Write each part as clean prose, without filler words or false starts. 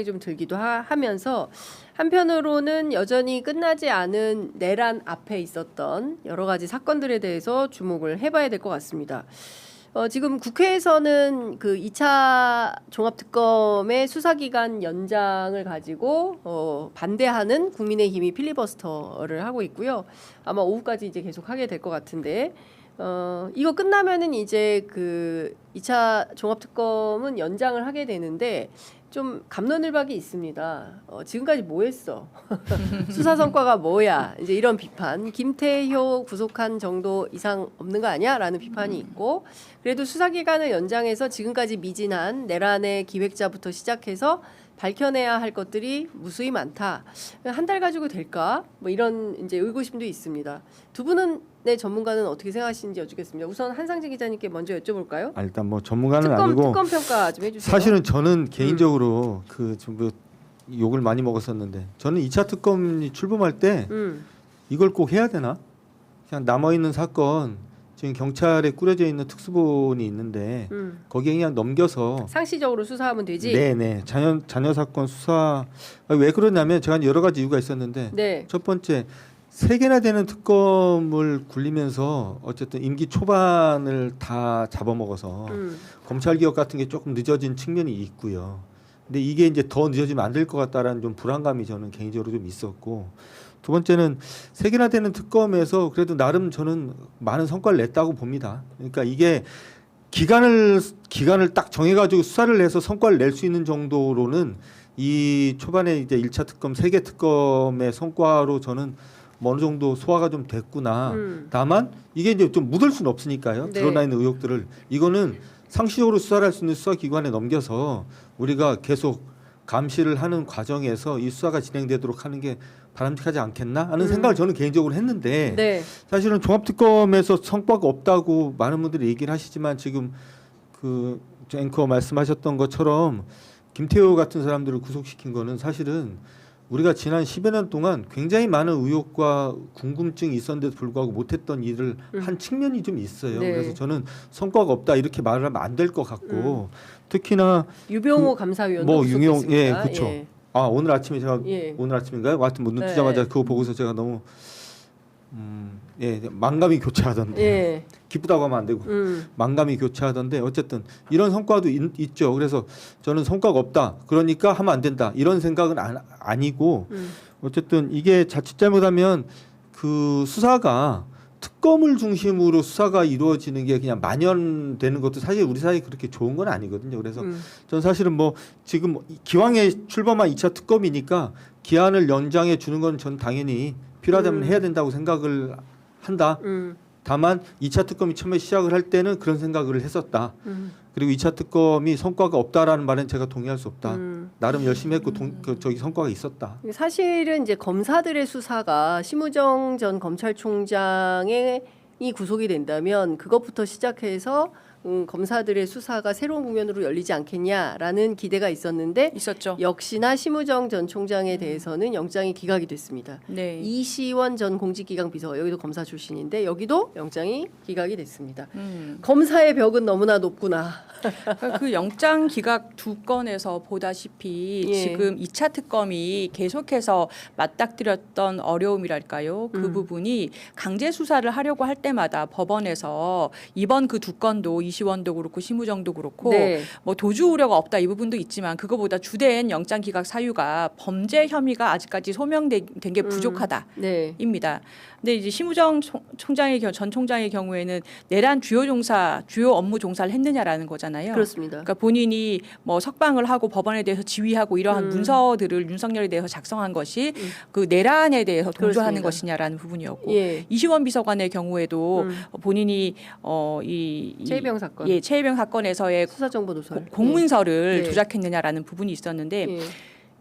좀 들기도 하면서 한편으로는 여전히 끝나지 않은 내란 앞에 있었던 여러 가지 사건들에 대해서 주목을 해봐야 될 것 같습니다. 지금 국회에서는 그 2차 종합특검의 수사기간 연장을 가지고 반대하는 국민의힘이 필리버스터를 하고 있고요. 아마 오후까지 이제 계속 하게 될 것 같은데 이거 끝나면은 이제 그 2차 종합특검은 연장을 하게 되는데 좀 갑론을박이 있습니다. 지금까지 뭐 했어? 수사 성과가 뭐야? 이제 이런 비판. 김태효 구속한 정도 이상 없는 거 아니야? 라는 비판이 있고, 그래도 수사 기간을 연장해서 지금까지 미진한 내란의 기획자부터 시작해서 밝혀내야 할 것들이 무수히 많다. 한 달 가지고 될까? 뭐 이런 이제 의구심도 있습니다. 두 분은 네, 전문가는 어떻게 생각하시는지 여쭙겠습니다. 우선 한상진 기자님께 먼저 여쭤볼까요? 일단 뭐 전문가는 아니고 특검 평가 좀 해주세요. 사실은 저는 개인적으로 그 좀 욕을 많이 먹었었는데 저는 2차 특검이 출범할 때 이걸 꼭 해야 되나? 그냥 남아 있는 사건 지금 경찰에 꾸려져 있는 특수본이 있는데 거기에 그냥 넘겨서 상시적으로 수사하면 되지. 네네 자녀 사건 수사 왜 그러냐면 제가 여러 가지 이유가 있었는데 네. 첫 번째 3개나 되는 특검을 굴리면서 어쨌든 임기 초반을 다 잡아먹어서 검찰 개혁 같은 게 조금 늦어진 측면이 있고요. 근데 이게 이제 더 늦어지면 안 될 것 같다라는 좀 불안감이 저는 개인적으로 좀 있었고, 두 번째는 3개나 되는 특검에서 그래도 나름 저는 많은 성과를 냈다고 봅니다. 그러니까 이게 기간을 딱 정해가지고 수사를 해서 성과를 낼 수 있는 정도로는 이 초반에 이제 1차 특검 3개 특검의 성과로 저는 어느 정도 소화가 좀 됐구나. 다만 이게 이제 좀 묻을 수는 없으니까요. 네. 드러나 있는 의혹들을 이거는 상시적으로 수사를 할 수 있는 수사기관에 넘겨서 우리가 계속 감시를 하는 과정에서 이 수사가 진행되도록 하는 게 바람직하지 않겠나 하는 생각을 저는 개인적으로 했는데 네. 사실은 종합특검에서 성과가 없다고 많은 분들이 얘기를 하시지만 지금 그 앵커 말씀하셨던 것처럼 김태효 같은 사람들을 구속시킨 거는 사실은 우리가 지난 10여 년 동안 굉장히 많은 의혹과 궁금증이 있었는데도 불구하고 못했던 일을 한 측면이 좀 있어요. 네. 그래서 저는 성과가 없다 이렇게 말을 하면 안 될 것 같고 특히나 유병호 감사위원도 뭐 유용 예 구속됐습니다. 그렇죠. 예. 아 오늘 아침에 제가 예. 오늘 아침인가요? 하여튼 뭐 눈 네. 뜨자마자 그거 보고서 제가 너무 예 만감이 교차하던데 예. 기쁘다고 하면 안 되고 만감이 교차하던데 어쨌든 이런 성과도 있죠. 그래서 저는 성과가 없다. 그러니까 하면 안 된다. 이런 생각은 아니고 어쨌든 이게 자칫 잘못하면 그 수사가 특검을 중심으로 수사가 이루어지는 게 그냥 만연되는 것도 사실 우리 사회에 그렇게 좋은 건 아니거든요. 그래서 전 사실은 뭐 지금 기왕에 출범한 2차 특검이니까 기한을 연장해 주는 건 전 당연히 필요하다면 해야 된다고 생각을 한다. 다만 2차 특검이 처음에 시작을 할 때는 그런 생각을 했었다. 그리고 2차 특검이 성과가 없다라는 말은 제가 동의할 수 없다. 나름 열심히 했고 저기 성과가 있었다. 사실은 이제 검사들의 수사가 심우정 전 검찰총장이 구속이 된다면 그것부터 시작해서 검사들의 수사가 새로운 국면으로 열리지 않겠냐라는 기대가 있었는데 있었죠. 역시나 심우정 전 총장에 대해서는 영장이 기각이 됐습니다. 네. 이시원 전 공직기강 비서 여기도 검사 출신인데 여기도 영장이 기각이 됐습니다. 검사의 벽은 너무나 높구나. 그 영장 기각 2건에서 보다시피 예. 지금 2차 특검이 계속해서 맞닥뜨렸던 어려움이랄까요? 그 부분이 강제 수사를 하려고 할 때마다 법원에서 이번 그 2건도 이시원도 그렇고 심우정도 그렇고 네. 뭐 도주 우려가 없다 이 부분도 있지만 그거보다 주된 영장 기각 사유가 범죄 혐의가 아직까지 소명된 게 부족하다. 네. 입니다. 근데 이제 심우정 전 총장의 경우에는 내란 주요 업무 종사를 했느냐라는 거잖아요. 그렇습니다. 그러니까 본인이 뭐 석방을 하고 법원에 대해서 지휘하고 이러한 문서들을 윤석열에 대해서 작성한 것이 그 내란에 대해서 동조하는 그렇습니다. 것이냐라는 부분이었고 예. 이시원 비서관의 경우에도 본인이 최혜병 사건. 예, 최혜병 사건에서의 수사정보노설 공문서를 예. 조작했느냐라는 부분이 있었는데 예.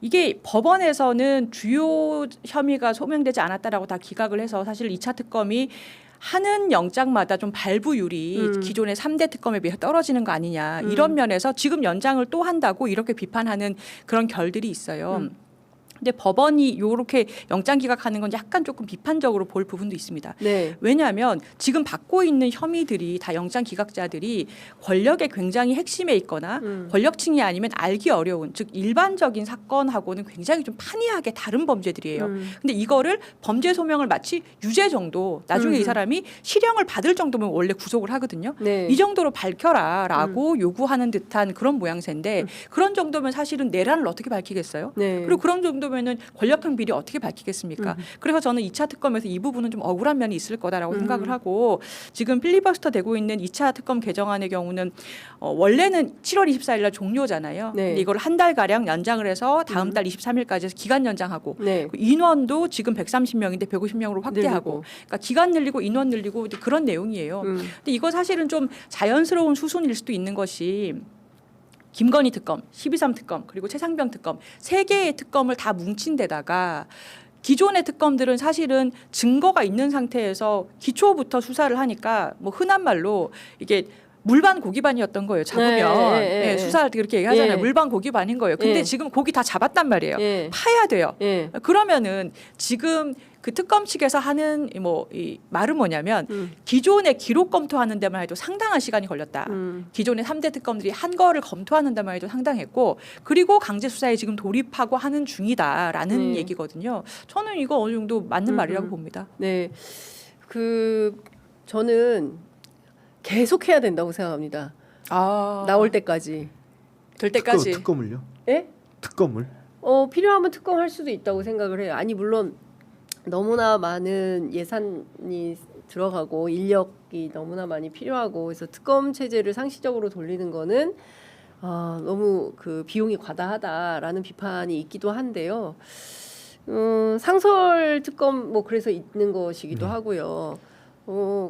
이게 법원에서는 주요 혐의가 소명되지 않았다라고 다 기각을 해서 사실 2차 특검이 하는 영장마다 좀 발부율이 기존의 3대 특검에 비해서 떨어지는 거 아니냐 이런 면에서 지금 연장을 또 한다고 이렇게 비판하는 그런 결들이 있어요. 근데 법원이 요렇게 영장 기각하는 건 약간 조금 비판적으로 볼 부분도 있습니다. 네. 왜냐하면 지금 받고 있는 혐의들이 다 영장 기각자들이 권력의 굉장히 핵심에 있거나 권력층이 아니면 알기 어려운 즉 일반적인 사건하고는 굉장히 좀 판이하게 다른 범죄들이에요. 근데 이거를 범죄 소명을 마치 유죄 정도 나중에 이 사람이 실형을 받을 정도면 원래 구속을 하거든요. 네. 이 정도로 밝혀라라고 요구하는 듯한 그런 모양새인데 그런 정도면 사실은 내란을 어떻게 밝히겠어요? 네. 그리고 그런 정도면은 권력형 비리 어떻게 밝히겠습니까? 그래서 저는 2차 특검에서 이 부분은 좀 억울한 면이 있을 거다라고 생각을 하고 지금 필리버스터 되고 있는 2차 특검 개정안의 경우는 원래는 7월 24일 날 종료잖아요. 네. 근데 이걸 한 달 가량 연장을 해서 다음 달 23일까지 해서 기간 연장하고 네. 인원도 지금 130명인데 150명으로 확대하고 늘리고. 그러니까 기간 늘리고 인원 늘리고 그런 내용이에요. 근데 이거 사실은 좀 자연스러운 수순일 수도 있는 것이 김건희 특검, 12.3 특검, 그리고 최상병 특검 3개의 특검을 다 뭉친 데다가 기존의 특검들은 사실은 증거가 있는 상태에서 기초부터 수사를 하니까 뭐 흔한 말로 이게 물반 고기반이었던 거예요. 잡으면 네. 수사할 때 그렇게 얘기하잖아요. 네. 물반 고기반인 거예요. 근데 네. 지금 고기 다 잡았단 말이에요. 네. 파야 돼요. 네. 그러면은 지금 그 특검 측에서 하는 이 말은 뭐냐면 기존의 기록 검토하는 데만 해도 상당한 시간이 걸렸다. 기존의 3대 특검들이 한 거를 검토하는 데만 해도 상당했고 그리고 강제 수사에 지금 돌입하고 하는 중이다라는 얘기거든요. 저는 이거 어느 정도 맞는 말이라고 봅니다. 네. 저는 계속 해야 된다고 생각합니다. 나올 때까지. 될 때까지. 특검을요? 예? 특검을? 필요하면 특검할 수도 있다고 생각을 해요. 아니 물론 너무나 많은 예산이 들어가고 인력이 너무나 많이 필요하고 그래서 특검 체제를 상시적으로 돌리는 거는 너무 그 비용이 과다하다라는 비판이 있기도 한데요. 상설 특검 뭐 그래서 있는 것이기도 하고요.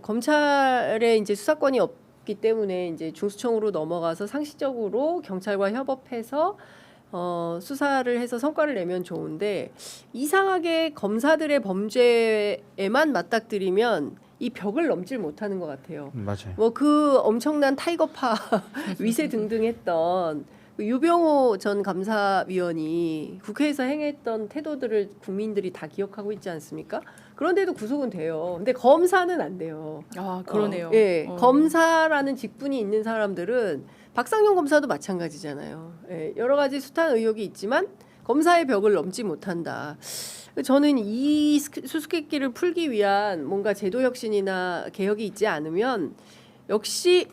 검찰에 이제 수사권이 없기 때문에 이제 중수청으로 넘어가서 상시적으로 경찰과 협업해서 수사를 해서 성과를 내면 좋은데 이상하게 검사들의 범죄에만 맞닥뜨리면 이 벽을 넘질 못하는 것 같아요. 맞아요. 뭐 그 엄청난 타이거파 위세 등등했던 유병호 전 감사위원이 국회에서 행했던 태도들을 국민들이 다 기억하고 있지 않습니까? 그런데도 구속은 돼요. 근데 검사는 안 돼요. 그러네요. 검사라는 직분이 있는 사람들은 박상용 검사도 마찬가지잖아요. 여러 가지 숱한 의혹이 있지만 검사의 벽을 넘지 못한다. 저는 이 수수께끼를 풀기 위한 뭔가 제도 혁신이나 개혁이 있지 않으면 역시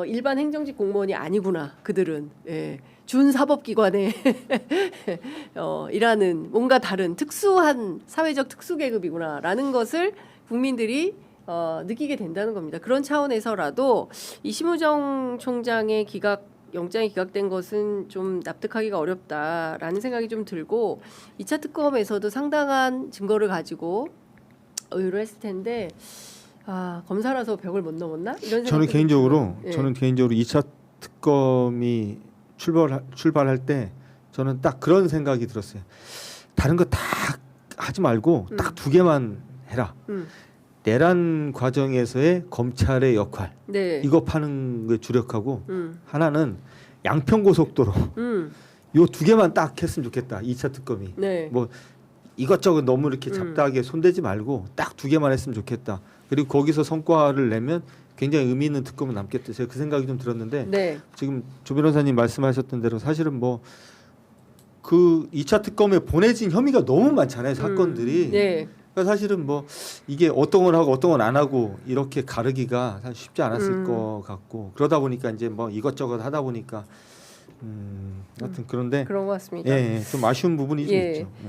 일반 행정직 공무원이 아니구나. 그들은 준사법기관에 일하는 뭔가 다른 특수한 사회적 특수계급이구나라는 것을 국민들이 느끼게 된다는 겁니다. 그런 차원에서라도 이 심우정 총장의 영장이 기각된 것은 좀 납득하기가 어렵다라는 생각이 좀 들고 2차 특검에서도 상당한 증거를 가지고 의뢰를 했을 텐데 검사라서 벽을 못 넘었나? 이런 생각이 저는 개인적으로 들어요. 저는 개인적으로 2차 특검이 출발할 때 저는 딱 그런 생각이 들었어요. 다른 거 다 하지 말고 딱 2개만 해라. 내란 과정에서의 검찰의 역할 네. 이거 파는 게 주력하고 하나는 양평고속도로 요 2개만 딱 했으면 좋겠다. 2차 특검이 네. 뭐 이것저것 너무 이렇게 잡다하게 손대지 말고 딱 2개만 했으면 좋겠다. 그리고 거기서 성과를 내면 굉장히 의미 있는 특검은 남겠다. 제가 그 생각이 좀 들었는데 네. 지금 조 변호사님 말씀하셨던 대로 사실은 뭐 그 2차 특검에 보내진 혐의가 너무 많잖아요. 사건들이. 네. 그러니까 사실은 뭐 이게 어떤 건 하고 어떤 건 안 하고 이렇게 가르기가 사실 쉽지 않았을 것 같고 그러다 보니까 이제 뭐 이것저것 하다 보니까 하여튼 그런데 그런 것 같습니다. 좀 아쉬운 부분이 좀 예. 있죠.